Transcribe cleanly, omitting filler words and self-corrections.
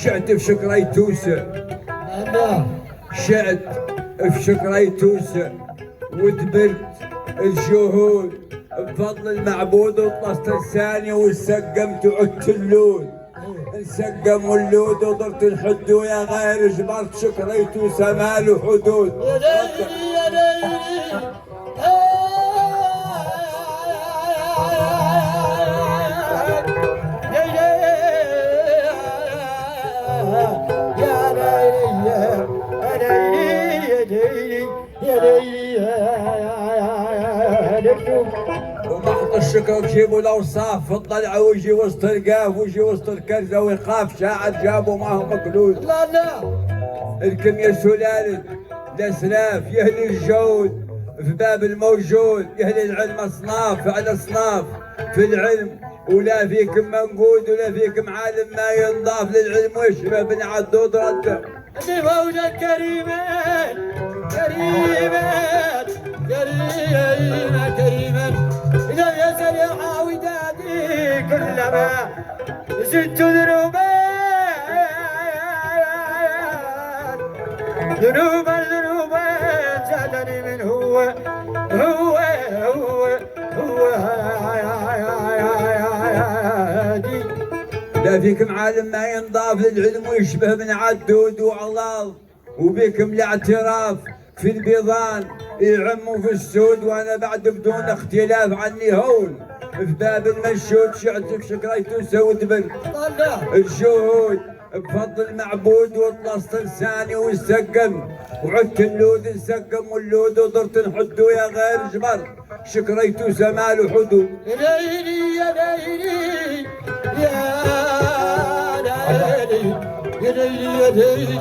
شعت في شكريتوسة شعت في شكريتوسة ودبرت الشهود بفضل المعبود وطلست الثانية وسقمت وعدت اللود انسقم واللود وضرت الحد ويا غير جبرت شكريتوسة ماله حدود يا ليلي يا ليلي ومحط الشكر جيبوا الاوصاف في الضلع ويجي وسط القاف ويجي وسط الكرزه ويخاف شاعر جابوا معه مقلود لا لا اركم يا سلالة الاسلاف يهلي الجود في باب الموجود يهلي العلم اصناف على اصناف في العلم ولا فيكم منقود ولا فيكم عالم ما ينضاف للعلم ويشبه بن عدود رده موجة كريمات كريمات كريمة كريمة إذا يسأل يا عودادي كلما زدت ذنوبا ذنوبا ذنوبا زادني من هو لا فيكم عالم ما ينضاف للعلم ويشبه بن عدود وعلاظ وبكم الاعتراف في البيضان يعموا في السود وانا بعد بدون اختلاف عني هون في باب المشهود شعت في شكريتوسة ودبر الشهود بفضل المعبود وطلست لساني وسقم وعدت اللود انسقم واللود وضرت الحد ويا غير جبر شكريتوسة ماله حدود يا ليلي يا ليلي يا ليلي يا ليلي يا ليلي